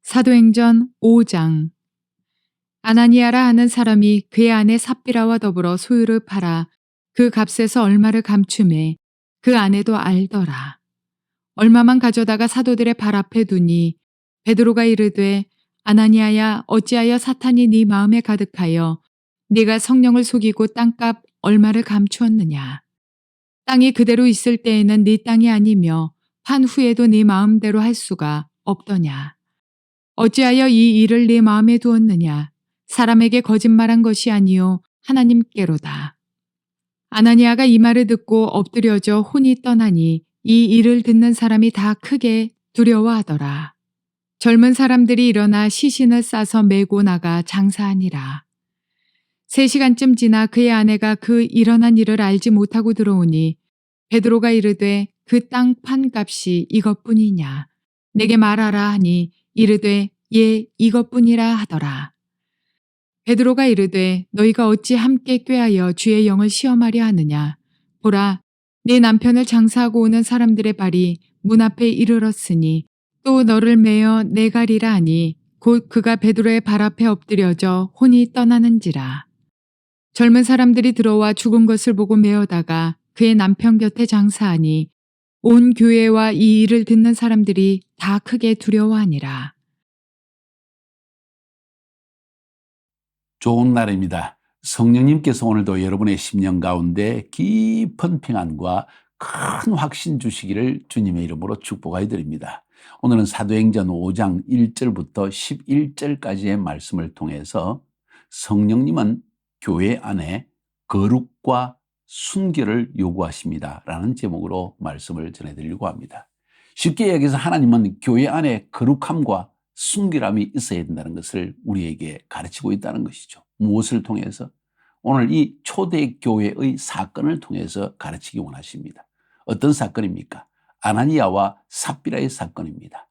사도행전 5장. 아나니아라 하는 사람이 그의 아내 삽비라와 더불어 소유를 팔아 그 값에서 얼마를 감추매 그 아내도 알더라. 얼마만 가져다가 사도들의 발 앞에 두니 베드로가 이르되 아나니아야 어찌하여 사탄이 네 마음에 가득하여 네가 성령을 속이고 땅값 얼마를 감추었느냐. 땅이 그대로 있을 때에는 네 땅이 아니며 판 후에도 네 마음대로 할 수가 없더냐. 어찌하여 이 일을 네 마음에 두었느냐. 사람에게 거짓말한 것이 아니요 하나님께로다. 아나니아가 이 말을 듣고 엎드려져 혼이 떠나니 이 일을 듣는 사람이 다 크게 두려워하더라. 젊은 사람들이 일어나 시신을 싸서 메고 나가 장사하니라. 3시간쯤 지나 그의 아내가 그 일어난 일을 알지 못하고 들어오니 베드로가 이르되 그 땅 판 값이 이것뿐이냐. 내게 말하라 하니 이르되 예 이것뿐이라 하더라. 베드로가 이르되 너희가 어찌 함께 꾀하여 주의 영을 시험하려 하느냐. 보라 네 남편을 장사하고 오는 사람들의 발이 문 앞에 이르렀으니 또 너를 메어 내가리라 하니 곧 그가 베드로의 발 앞에 엎드려져 혼이 떠나는지라. 젊은 사람들이 들어와 죽은 것을 보고 메어다가 그의 남편 곁에 장사하니 온 교회와 이 일을 듣는 사람들이 다 크게 두려워하니라. 좋은 날입니다. 성령님께서 오늘도 여러분의 심령 가운데 깊은 평안과 큰 확신 주시기를 주님의 이름으로 축복하여 드립니다. 오늘은 사도행전 5장 1절부터 11절까지의 말씀을 통해서 성령님은 교회 안에 거룩과 순결을 요구하십니다 라는 제목으로 말씀을 전해드리려고 합니다. 쉽게 얘기해서 하나님은 교회 안에 거룩함과 순결함이 있어야 된다는 것을 우리에게 가르치고 있다는 것이죠. 무엇을 통해서? 오늘 이 초대교회의 사건을 통해서 가르치기 원하십니다. 어떤 사건입니까? 아나니아와 삽비라의 사건입니다.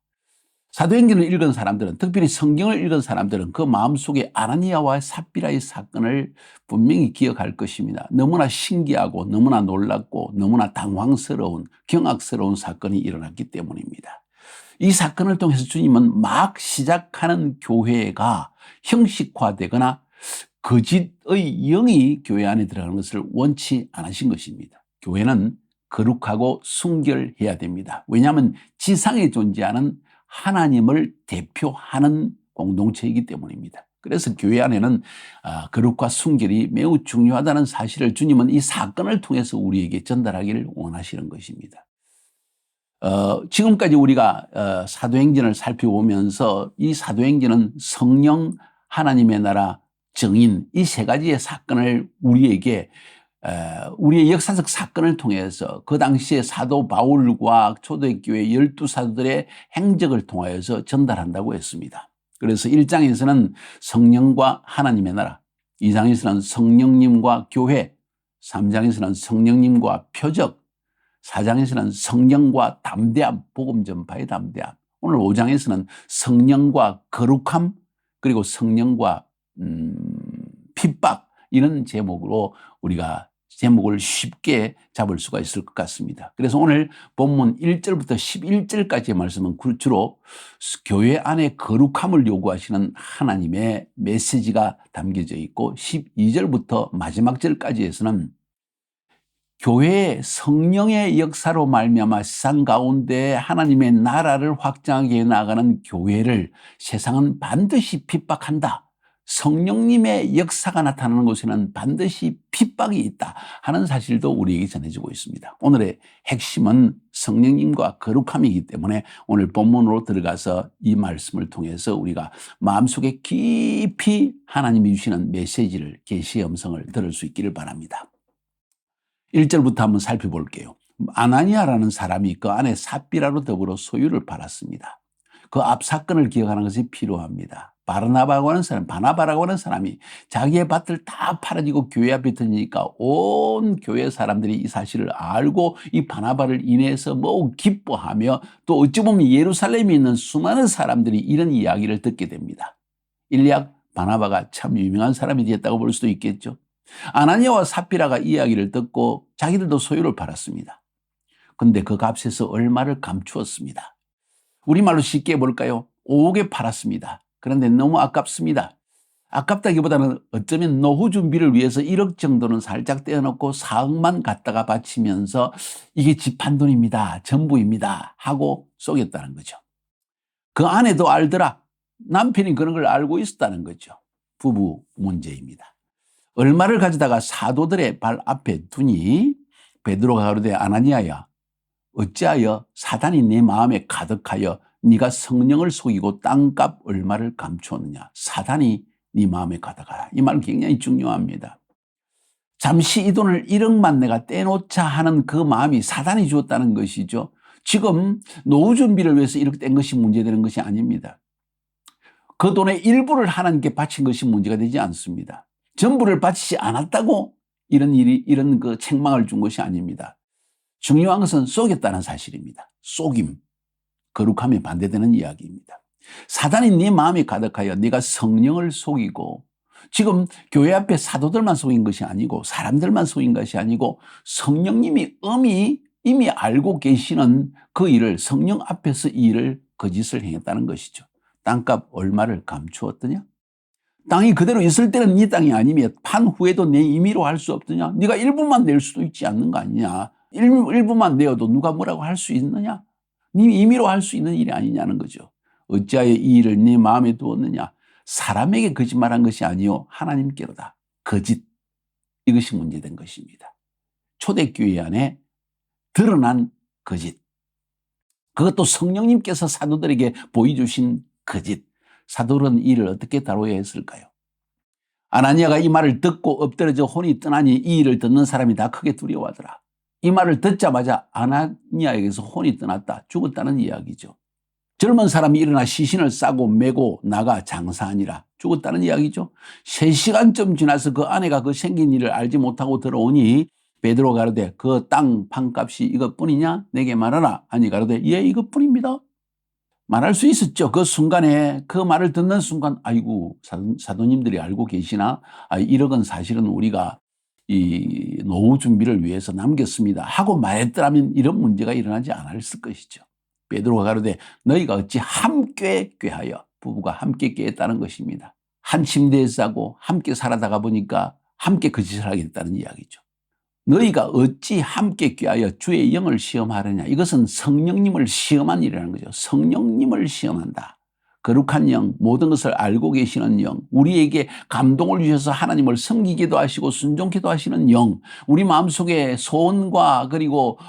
사도행전을 읽은 사람들은, 특별히 성경을 읽은 사람들은 그 마음속에 아나니아와 삽비라의 사건을 분명히 기억할 것입니다. 너무나 신기하고 너무나 놀랍고 너무나 당황스러운 경악스러운 사건이 일어났기 때문입니다. 이 사건을 통해서 주님은 막 시작하는 교회가 형식화되거나 거짓의 영이 교회 안에 들어가는 것을 원치 않으신 것입니다. 교회는 거룩하고 순결해야 됩니다. 왜냐하면 지상에 존재하는 하나님을 대표하는 공동체이기 때문입니다. 그래서 교회 안에는 거룩과 순결이 매우 중요하다는 사실을 주님은 이 사건을 통해서 우리에게 전달하기를 원하시는 것입니다. 지금까지 우리가 사도행전을 살펴보면서 이 사도행전은 성령, 하나님의 나라, 정인 이 3가지의 사건을 우리에게 우리의 역사적 사건을 통해서 그 당시에 사도 바울과 초대교회 12사도들의 행적을 통하여서 전달한다고 했습니다. 그래서 1장에서는 성령과 하나님의 나라, 2장에서는 성령님과 교회, 3장에서는 성령님과 표적, 4장에서는 성령과 담대함, 복음 전파의 담대함, 오늘 5장에서는 성령과 거룩함, 그리고 성령과 핍박, 이런 제목으로 우리가 제목을 쉽게 잡을 수가 있을 것 같습니다. 그래서 오늘 본문 1절부터 11절까지의 말씀은 주로 교회 안에 거룩함을 요구하시는 하나님의 메시지가 담겨져 있고, 12절부터 마지막 절까지에서는 교회의 성령의 역사로 말미암아 세상 가운데 하나님의 나라를 확장하게 나가는 교회를 세상은 반드시 핍박한다. 성령님의 역사가 나타나는 곳에는 반드시 핍박이 있다 하는 사실도 우리에게 전해지고 있습니다. 오늘의 핵심은 성령님과 거룩함이기 때문에 오늘 본문으로 들어가서 이 말씀을 통해서 우리가 마음속에 깊이 하나님이 주시는 메시지를, 계시의 음성을 들을 수 있기를 바랍니다. 1절부터 한번 살펴볼게요. 아나니아라는 사람이 그 안에 삽비라로 더불어 소유를 팔았습니다. 그 앞 사건을 기억하는 것이 필요합니다. 바나바라고 하는 사람이 자기의 밭을 다 팔아지고 교회 앞에 드니까 온 교회 사람들이 이 사실을 알고 이 바나바를 인해서 매우 기뻐하며, 또 어찌 보면 예루살렘에 있는 수많은 사람들이 이런 이야기를 듣게 됩니다. 일약 바나바가 참 유명한 사람이 되었다고 볼 수도 있겠죠. 아나니아와 삽비라가 이야기를 듣고 자기들도 소유를 팔았습니다. 근데 그 값에서 얼마를 감추었습니다. 우리말로 쉽게 해볼까요? 5억에 팔았습니다. 그런데 너무 아깝습니다. 아깝다기보다는 어쩌면 노후 준비를 위해서 1억 정도는 살짝 떼어놓고 4억만 갖다가 바치면서 이게 집 한 돈입니다. 전부입니다. 하고 쏘겠다는 거죠. 그 아내도 알더라. 남편이 그런 걸 알고 있었다는 거죠. 부부 문제입니다. 얼마를 가져다가 사도들의 발 앞에 두니 베드로가 가로되 아나니아야 어찌하여 사단이 내 마음에 가득하여 네가 성령을 속이고 땅값 얼마를 감추었느냐. 사단이 네 마음에 가득하다. 이 말 굉장히 중요합니다. 잠시 이 돈을 1억만 내가 떼놓자 하는 그 마음이 사단이 주었다는 것이죠. 지금 노후 준비를 위해서 1억 뗀 것이 문제되는 것이 아닙니다. 그 돈의 일부를 하나님께 바친 것이 문제가 되지 않습니다. 전부를 바치지 않았다고 이런 그 책망을 준 것이 아닙니다. 중요한 것은 쏘겠다는 사실입니다. 쏘김, 거룩함에 반대되는 이야기입니다. 사단이 네 마음에 가득하여 네가 성령을 속이고, 지금 교회 앞에 사도들만 속인 것이 아니고 사람들만 속인 것이 아니고 성령님이 이미 알고 계시는 그 일을, 성령 앞에서 이 일을 거짓을 행했다는 것이죠. 땅값 얼마를 감추었더냐? 땅이 그대로 있을 때는 네 땅이 아니며 판 후에도 내 임의로 할 수 없더냐? 네가 일부만 낼 수도 있지 않는 거 아니냐? 일부만 내어도 누가 뭐라고 할 수 있느냐? 네 임의로 할 수 있는 일이 아니냐는 거죠. 어찌하여 이 일을 네 마음에 두었느냐? 사람에게 거짓말한 것이 아니요 하나님께로다. 거짓, 이것이 문제된 것입니다. 초대교회 안에 드러난 거짓, 그것도 성령님께서 사도들에게 보여주신 거짓. 사도들은 이 일을 어떻게 다뤄야 했을까요? 아나니아가 이 말을 듣고 엎드려져 혼이 떠나니 이 일을 듣는 사람이 다 크게 두려워하더라. 이 말을 듣자마자 아나니아에게서 혼이 떠났다, 죽었다는 이야기죠. 젊은 사람이 일어나 시신을 싸고 메고 나가 장사하니라, 죽었다는 이야기죠. 3시간쯤 지나서 그 아내가 그 생긴 일을 알지 못하고 들어오니 베드로가 가로되 그 땅 판값이 이것뿐이냐? 내게 말하라 하니 가로되 예, 이것뿐입니다. 말할 수 있었죠. 그 순간에, 그 말을 듣는 순간, 아이고, 사도님들이 알고 계시나? 1억은 사실은 우리가 이 노후 준비를 위해서 남겼습니다 하고 말했더라면 이런 문제가 일어나지 않았을 것이죠. 베드로가 가로되 너희가 어찌 함께 꾀하여, 부부가 함께 꾀했다는 것입니다. 한 침대에 싸고 함께 살아다가 보니까 함께 거짓을 하게 됐다는 이야기죠. 너희가 어찌 함께 꾀하여 주의 영을 시험하느냐. 이것은 성령님을 시험한 일이라는 거죠. 성령님을 시험한다. 거룩한 영, 모든 것을 알고 계시는 영, 우리에게 감동을 주셔서 하나님을 섬기기도 하시고 순종기도 하시는 영, 우리 마음속에 소원과 그리고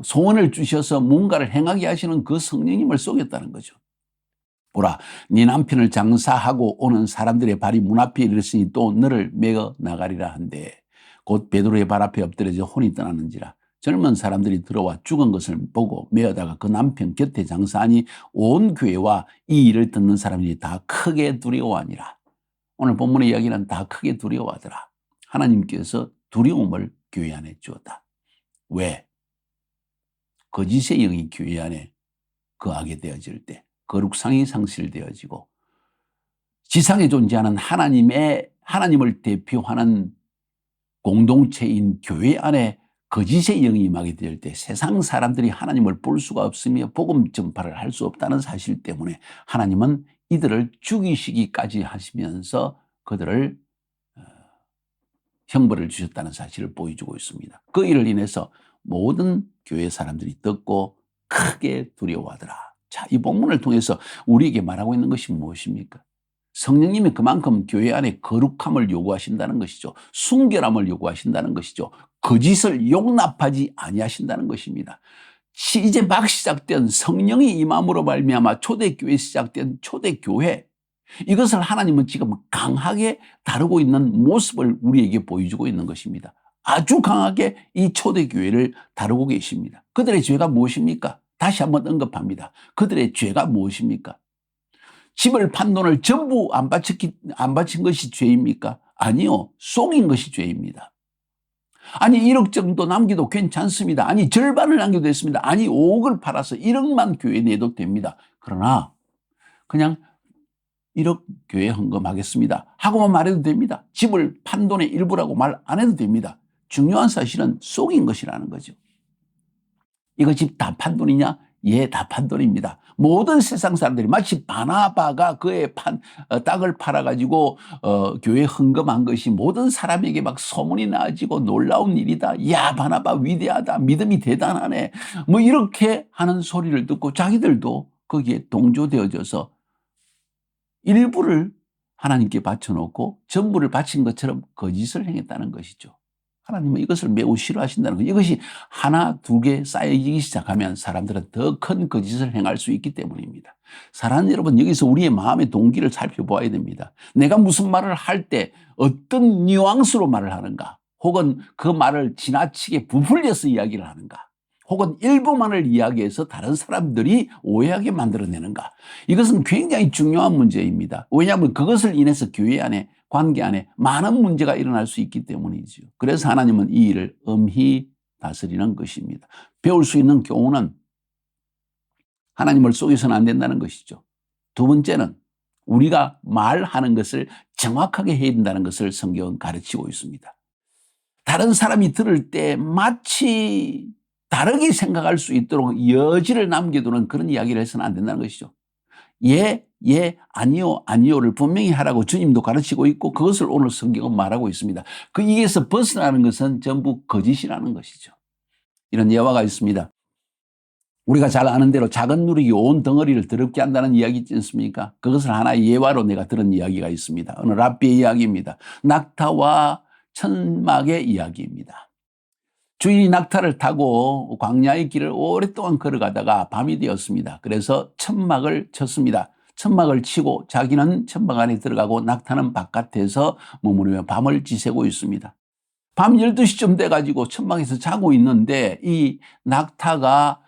소원을 주셔서 뭔가를 행하게 하시는 그 성령님을 속였다는 거죠. 보라, 네 남편을 장사하고 오는 사람들의 발이 문 앞에 이르렀으니 또 너를 메어 나가리라 한데 곧 베드로의 발 앞에 엎드려져 혼이 떠나는지라. 젊은 사람들이 들어와 죽은 것을 보고 메어다가 그 남편 곁에 장사하니 온 교회와 이 일을 듣는 사람들이 다 크게 두려워하니라. 오늘 본문의 이야기는 다 크게 두려워하더라. 하나님께서 두려움을 교회 안에 주었다. 왜? 거짓의 영이 교회 안에 거하게 되어질 때 거룩상이 상실되어지고 지상에 존재하는 하나님을 대표하는 공동체인 교회 안에 거짓의 영이 임하게 될 때 세상 사람들이 하나님을 볼 수가 없으며 복음 전파를 할 수 없다는 사실 때문에 하나님은 이들을 죽이시기까지 하시면서 그들을 형벌을 주셨다는 사실을 보여주고 있습니다. 그 일을 인해서 모든 교회 사람들이 듣고 크게 두려워하더라. 자, 이 본문을 통해서 우리에게 말하고 있는 것이 무엇입니까? 성령님이 그만큼 교회 안에 거룩함을 요구하신다는 것이죠. 순결함을 요구하신다는 것이죠. 거짓을 용납하지 아니하신다는 것입니다. 이제 막 시작된 성령이 임함으로 말미암아 초대교회에 시작된 초대교회, 이것을 하나님은 지금 강하게 다루고 있는 모습을 우리에게 보여주고 있는 것입니다. 아주 강하게 이 초대교회를 다루고 계십니다. 그들의 죄가 무엇입니까? 다시 한번 언급합니다. 그들의 죄가 무엇입니까? 집을 판 돈을 전부 안 바친 것이 죄입니까? 아니요. 속인 것이 죄입니다. 아니 1억 정도 남기도 괜찮습니다. 아니 절반을 남겨도 됐습니다. 아니 5억을 팔아서 1억만 교회에 내도 됩니다. 그러나 그냥 1억 교회 헌금하겠습니다 하고만 말해도 됩니다. 집을 판 돈의 일부라고 말 안 해도 됩니다. 중요한 사실은 속인 것이라는 거죠. 이거 집 다 판 돈이냐? 예, 다 판돈입니다. 모든 세상 사람들이 마치 바나바가 그의 땅을 팔아가지고 교회 헌금한 것이 모든 사람에게 막 소문이 나지고 놀라운 일이다. 야, 바나바 위대하다. 믿음이 대단하네. 뭐 이렇게 하는 소리를 듣고 자기들도 거기에 동조되어져서 일부를 하나님께 바쳐놓고 전부를 바친 것처럼 거짓을 행했다는 것이죠. 하나님은 이것을 매우 싫어하신다는 거예요. 이것이 하나, 두 개 쌓이기 시작하면 사람들은 더 큰 거짓을 행할 수 있기 때문입니다. 사랑하는 여러분, 여기서 우리의 마음의 동기를 살펴보아야 됩니다. 내가 무슨 말을 할 때 어떤 뉘앙스로 말을 하는가, 혹은 그 말을 지나치게 부풀려서 이야기를 하는가, 혹은 일부만을 이야기해서 다른 사람들이 오해하게 만들어내는가. 이것은 굉장히 중요한 문제입니다. 왜냐하면 그것을 인해서 교회 안에, 관계 안에 많은 문제가 일어날 수 있기 때문이죠. 그래서 하나님은 이 일을 엄히 다스리는 것입니다. 배울 수 있는 교훈은 하나님을 속여서는 안 된다는 것이죠. 두 번째는 우리가 말하는 것을 정확하게 해야 된다는 것을 성경은 가르치고 있습니다. 다른 사람이 들을 때 마치 다르게 생각할 수 있도록 여지를 남겨두는 그런 이야기를 해서는 안 된다는 것이죠. 예, 예, 아니요, 아니요를 분명히 하라고 주님도 가르치고 있고 그것을 오늘 성경은 말하고 있습니다. 여기에서 벗어나는 것은 전부 거짓이라는 것이죠. 이런 예화가 있습니다. 우리가 잘 아는 대로 작은 누룩이 온 덩어리를 더럽게 한다는 이야기 있지 않습니까? 그것을 하나의 예화로 내가 들은 이야기가 있습니다. 어느 랍비의 이야기입니다. 낙타와 천막의 이야기입니다. 주인이 낙타를 타고 광야의 길을 오랫동안 걸어가다가 밤이 되었습니다. 그래서 천막을 쳤습니다. 천막을 치고 자기는 천막 안에 들어가고 낙타는 바깥에서 머무르며 밤을 지새고 있습니다. 밤 12시쯤 돼가지고 천막에서 자고 있는데 이 낙타가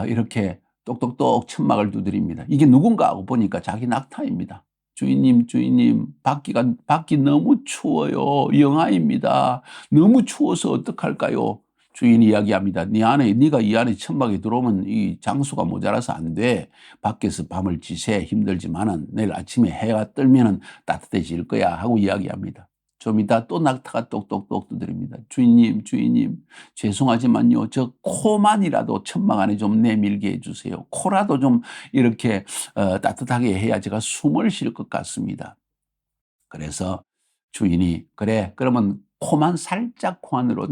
이렇게 똑똑똑 천막을 두드립니다. 이게 누군가 하고 보니까 자기 낙타입니다. 주인님, 주인님, 밖이 너무 추워요. 영하입니다. 너무 추워서 어떡할까요? 주인이 이야기합니다. 네가 이 안에 천막에 들어오면 이 장수가 모자라서 안 돼. 밖에서 밤을 지새 힘들지만은 내일 아침에 해가 뜨면은 따뜻해질 거야 하고 이야기합니다. 좀 이따 또 낙타가 똑똑똑 두드립니다. 주인님, 주인님, 죄송하지만요, 저 코만이라도 천막 안에 좀 내밀게 해주세요. 코라도 좀 이렇게 따뜻하게 해야 제가 숨을 쉴 것 같습니다. 그래서 주인이 그래, 그러면 코만 살짝 코 안으로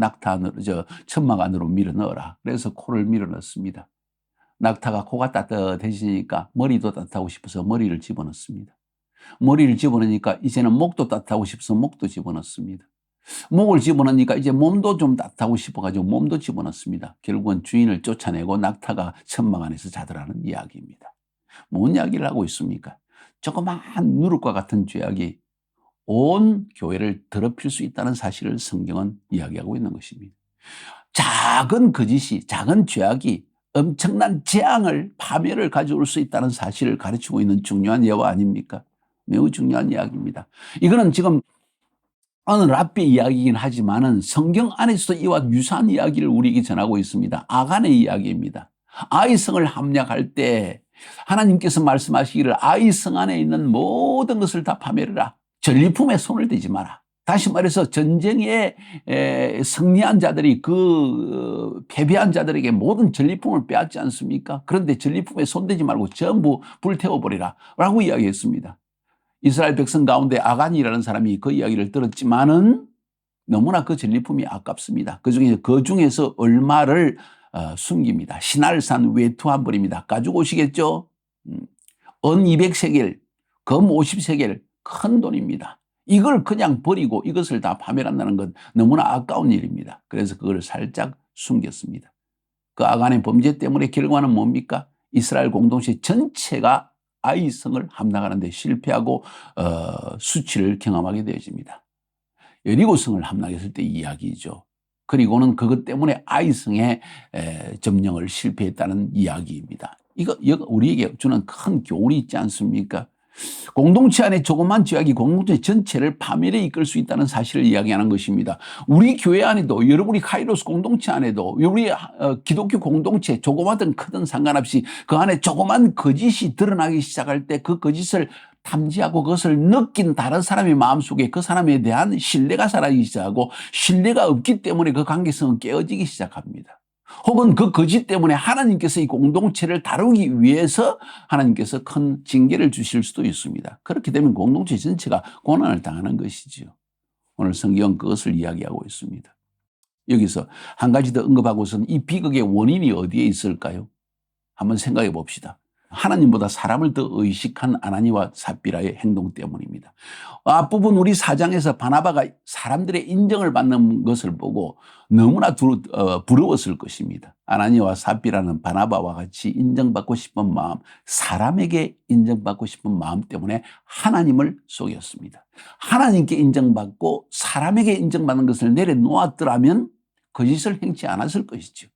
천막 안으로 밀어 넣어라. 그래서 코를 밀어 넣습니다. 낙타가 코가 따뜻해지니까 머리도 따뜻하고 싶어서 머리를 집어넣습니다. 머리를 집어넣으니까 이제는 목도 따뜻하고 싶어서 목도 집어넣습니다. 목을 집어넣으니까 이제 몸도 좀 따뜻하고 싶어가지고 몸도 집어넣습니다. 결국은 주인을 쫓아내고 낙타가 천막 안에서 자더라는 이야기입니다. 뭔 이야기를 하고 있습니까? 조그마한 누룩과 같은 죄악이 온 교회를 더럽힐 수 있다는 사실을 성경은 이야기하고 있는 것입니다. 작은 거짓이, 작은 죄악이 엄청난 재앙을, 파멸을 가져올 수 있다는 사실을 가르치고 있는 중요한 예화 아닙니까? 매우 중요한 이야기입니다. 이거는 지금 어느 랍비 이야기이긴 하지만은 성경 안에서도 이와 유사한 이야기를 우리에게 전하고 있습니다. 아간의 이야기입니다. 아이성을 함락할 때 하나님께서 말씀하시기를 아이성 안에 있는 모든 것을 다 파멸해라. 전리품에 손을 대지 마라. 다시 말해서 전쟁에 승리한 자들이 패배한 자들에게 모든 전리품을 빼앗지 않습니까? 그런데 전리품에 손대지 말고 전부 불태워버리라 라고 이야기했습니다. 이스라엘 백성 가운데 아간이라는 사람이 그 이야기를 들었지만은 너무나 그 전리품이 아깝습니다. 그 중에서 얼마를 숨깁니다. 시날산 외투 한 벌입니다. 가지고 오시겠죠? 은 200세겔, 금 50세겔, 큰 돈입니다. 이걸 그냥 버리고 이것을 다 파멸한다는 건 너무나 아까운 일입니다. 그래서 그걸 살짝 숨겼습니다. 그 아간의 범죄 때문에 결과는 뭡니까? 이스라엘 공동체 전체가 아이성을 함락하는 데 실패하고 수치를 경험하게 되어집니다. 여리고성을 함락했을 때 이야기죠. 그리고는 그것 때문에 아이성의 점령을 실패했다는 이야기입니다. 이거 우리에게 주는 큰 교훈이 있지 않습니까? 공동체 안에 조그만 죄악이 공동체 전체를 파멸에 이끌 수 있다는 사실을 이야기하는 것입니다. 우리 교회 안에도, 여러분이 카이로스 공동체 안에도, 우리 기독교 공동체 조그마든 크든 상관없이 그 안에 조그만 거짓이 드러나기 시작할 때 그 거짓을 탐지하고 그것을 느낀 다른 사람의 마음속에 그 사람에 대한 신뢰가 사라지기 시작하고, 신뢰가 없기 때문에 그 관계성은 깨어지기 시작합니다. 혹은 그 거짓 때문에 하나님께서 이 공동체를 다루기 위해서 하나님께서 큰 징계를 주실 수도 있습니다. 그렇게 되면 공동체 전체가 고난을 당하는 것이지요. 오늘 성경은 그것을 이야기하고 있습니다. 여기서 한 가지 더 언급하고서는 이 비극의 원인이 어디에 있을까요? 한번 생각해 봅시다. 하나님보다 사람을 더 의식한 아나니와 삽비라의 행동 때문입니다. 앞부분 우리 4장에서 바나바가 사람들의 인정을 받는 것을 보고 너무나 부러웠을 것입니다. 아나니와 삽비라는 바나바와 같이 인정받고 싶은 마음, 사람에게 인정받고 싶은 마음 때문에 하나님을 속였습니다. 하나님께 인정받고 사람에게 인정받는 것을 내려놓았더라면 거짓을 행치 않았을 것이죠.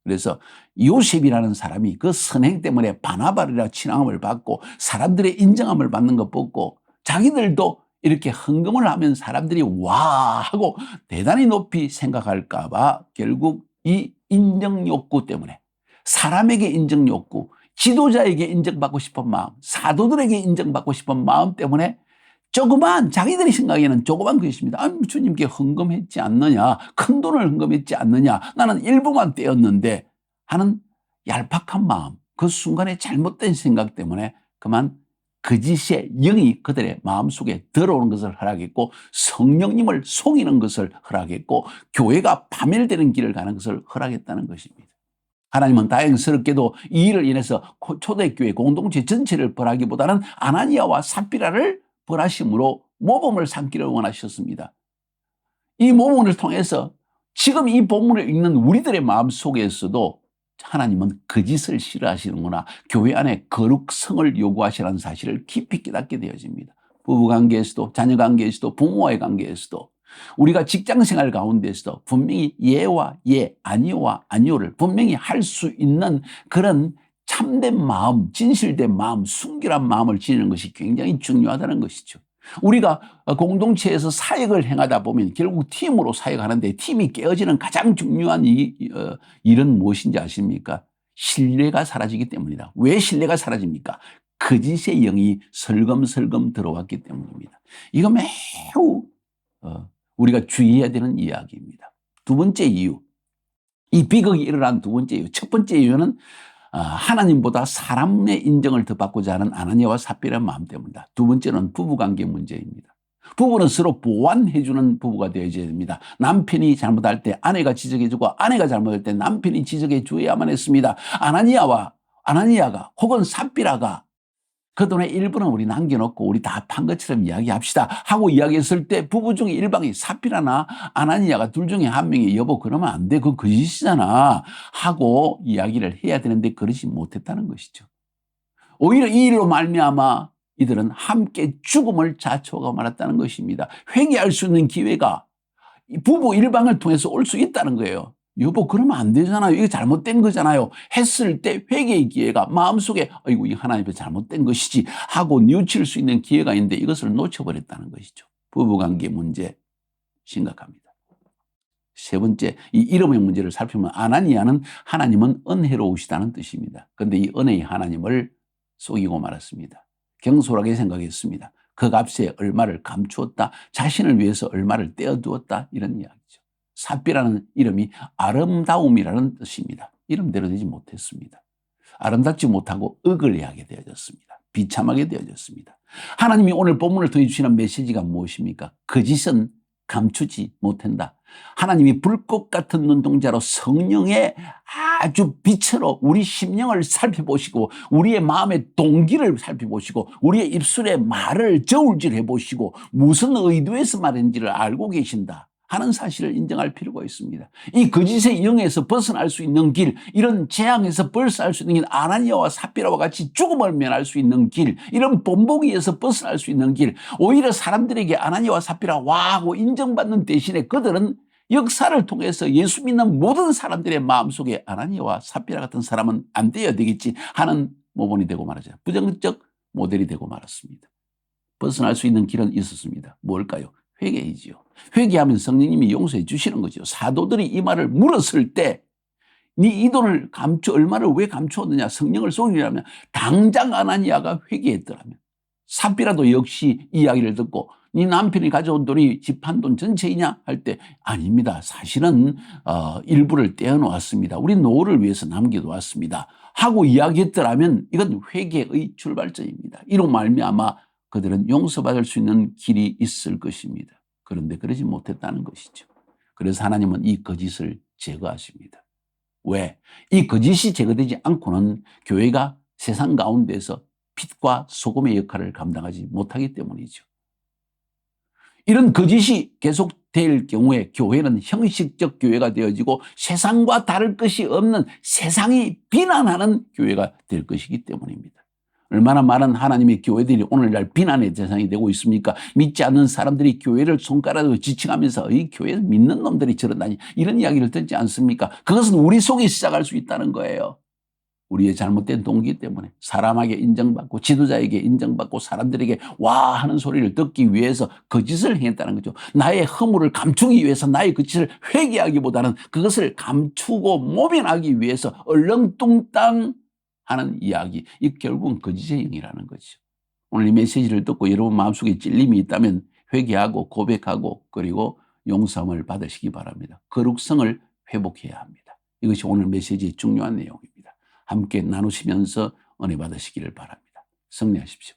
그래서 요셉이라는 사람이 그 선행 때문에 바나바리라 칭함을 받고 사람들의 인정함을 받는 것 보고 자기들도 이렇게 헌금을 하면 사람들이 와 하고 대단히 높이 생각할까 봐 결국 이 인정 욕구 때문에 사람에게 인정 욕구, 지도자에게 인정받고 싶은 마음, 사도들에게 인정받고 싶은 마음 때문에 조그만 자기들이 생각에는 조그만 것입니다. 주님께 헌금했지 않느냐, 큰 돈을 헌금했지 않느냐, 나는 일부만 떼었는데 하는 얄팍한 마음, 그 순간에 잘못된 생각 때문에 그만 거짓의 영이 그들의 마음속에 들어오는 것을 허락했고 성령님을 속이는 것을 허락했고 교회가 파멸되는 길을 가는 것을 허락했다는 것입니다. 하나님은 다행스럽게도 이 일을 인해서 초대교회 공동체 전체를 벌하기보다는 아나니아와 삽비라를 벌하심으로 모범을 삼기를 원하셨습니다. 이 모범을 통해서 지금 이 본문을 읽는 우리들의 마음 속에서도 하나님은 거짓을 싫어하시는구나, 교회 안에 거룩성을 요구하시라는 사실을 깊이 깨닫게 되어집니다. 부부관계에서도, 자녀관계에서도, 부모와의 관계에서도, 우리가 직장생활 가운데서도 분명히 예와 예, 아니오와 아니오를 분명히 할 수 있는 그런 참된 마음, 진실된 마음, 순결한 마음을 지니는 것이 굉장히 중요하다는 것이죠. 우리가 공동체에서 사역을 행하다 보면 결국 팀으로 사역하는데 팀이 깨어지는 가장 중요한 일은 무엇인지 아십니까? 신뢰가 사라지기 때문이다. 왜 신뢰가 사라집니까? 거짓의 영이 설금설금 들어왔기 때문입니다. 이거 매우 우리가 주의해야 되는 이야기입니다. 두 번째 이유, 이 비극이 일어난 두 번째 이유. 첫 번째 이유는 하나님보다 사람의 인정을 더 받고자 하는 아나니아와 삽비라는 마음 때문이다. 두 번째는 부부관계 문제입니다. 부부는 서로 보완해주는 부부가 되어야 됩니다. 남편이 잘못할 때 아내가 지적해주고 아내가 잘못할 때 남편이 지적해 줘야만 했습니다. 아나니아가 혹은 삽비라가 그 돈의 일부는 우리 남겨놓고 우리 다 판 것처럼 이야기합시다 하고 이야기했을 때 부부 중에 일방이 삽비라나 아나니아가 둘 중에 한 명이 여보 그러면 안 돼, 그거 거짓이잖아 하고 이야기를 해야 되는데 그러지 못했다는 것이죠. 오히려 이 일로 말미암아 이들은 함께 죽음을 자초하고 말았다는 것입니다. 회개할 수 있는 기회가 부부 일방을 통해서 올 수 있다는 거예요. 여보 그러면 안 되잖아요, 이거 잘못된 거잖아요 했을 때 회개의 기회가 마음속에 아이고 이 하나님께 잘못된 것이지 하고 뉘우칠 수 있는 기회가 있는데 이것을 놓쳐버렸다는 것이죠. 부부관계 문제 심각합니다. 세 번째, 이 이름의 문제를 살피면 아나니아는 하나님은 은혜로우시다는 뜻입니다. 그런데 이 은혜의 하나님을 속이고 말았습니다. 경솔하게 생각했습니다. 그 값에 얼마를 감추었다, 자신을 위해서 얼마를 떼어두었다, 이런 이야기죠. 삽비라는 이름이 아름다움이라는 뜻입니다. 이름대로 되지 못했습니다. 아름답지 못하고 억울해하게 되어졌습니다. 비참하게 되어졌습니다. 하나님이 오늘 본문을 통해 주시는 메시지가 무엇입니까? 거짓은 감추지 못한다. 하나님이 불꽃 같은 눈동자로 성령의 아주 빛으로 우리 심령을 살펴보시고 우리의 마음의 동기를 살펴보시고 우리의 입술의 말을 저울질해 보시고 무슨 의도에서 말했는지를 알고 계신다 하는 사실을 인정할 필요가 있습니다. 이 거짓의 영에서 벗어날 수 있는 길, 이런 재앙에서 벗어날 수 있는 길, 아나니아와 삽비라와 같이 죽음을 면할 수 있는 길, 이런 본보기에서 벗어날 수 있는 길, 오히려 사람들에게 아나니아와 삽비라 와 하고 인정받는 대신에 그들은 역사를 통해서 예수 믿는 모든 사람들의 마음속에 아나니아와 삽비라 같은 사람은 안 되어야 되겠지 하는 모범이 되고 말하죠. 부정적 모델이 되고 말았습니다. 벗어날 수 있는 길은 있었습니다. 뭘까요? 회개이지요. 회개하면 성령님이 용서해 주시는 거죠. 사도들이 이 말을 물었을 때 네 이 돈을 얼마를 왜 감추었느냐, 성령을 속이려면 당장 아나니아가 회개했더라면 삽비라도 역시 이야기를 듣고 네 남편이 가져온 돈이 집 한 돈 전체이냐 할 때 아닙니다. 사실은 일부를 떼어놓았습니다. 우리 노후를 위해서 남겨두었습니다. 하고 이야기했더라면 이건 회개의 출발점입니다. 이로 말미암아 그들은 용서받을 수 있는 길이 있을 것입니다. 그런데 그러지 못했다는 것이죠. 그래서 하나님은 이 거짓을 제거하십니다. 왜? 이 거짓이 제거되지 않고는 교회가 세상 가운데서 빛과 소금의 역할을 감당하지 못하기 때문이죠. 이런 거짓이 계속될 경우에 교회는 형식적 교회가 되어지고 세상과 다를 것이 없는 세상이 비난하는 교회가 될 것이기 때문입니다. 얼마나 많은 하나님의 교회들이 오늘날 비난의 대상이 되고 있습니까? 믿지 않는 사람들이 교회를 손가락으로 지칭하면서 이 교회 믿는 놈들이 저런다니 이런 이야기를 듣지 않습니까? 그것은 우리 속에 시작할 수 있다는 거예요. 우리의 잘못된 동기 때문에 사람에게 인정받고 지도자에게 인정받고 사람들에게 와 하는 소리를 듣기 위해서 거짓을 행했다는 거죠. 나의 허물을 감추기 위해서 나의 거짓을 회개하기보다는 그것을 감추고 모면하기 위해서 얼렁뚱땅 하는 이야기. 이 결국은 거짓의 영이라는 거죠. 오늘 이 메시지를 듣고 여러분 마음속에 찔림이 있다면 회개하고 고백하고 그리고 용서함을 받으시기 바랍니다. 거룩성을 회복해야 합니다. 이것이 오늘 메시지의 중요한 내용입니다. 함께 나누시면서 은혜 받으시기를 바랍니다. 승리하십시오.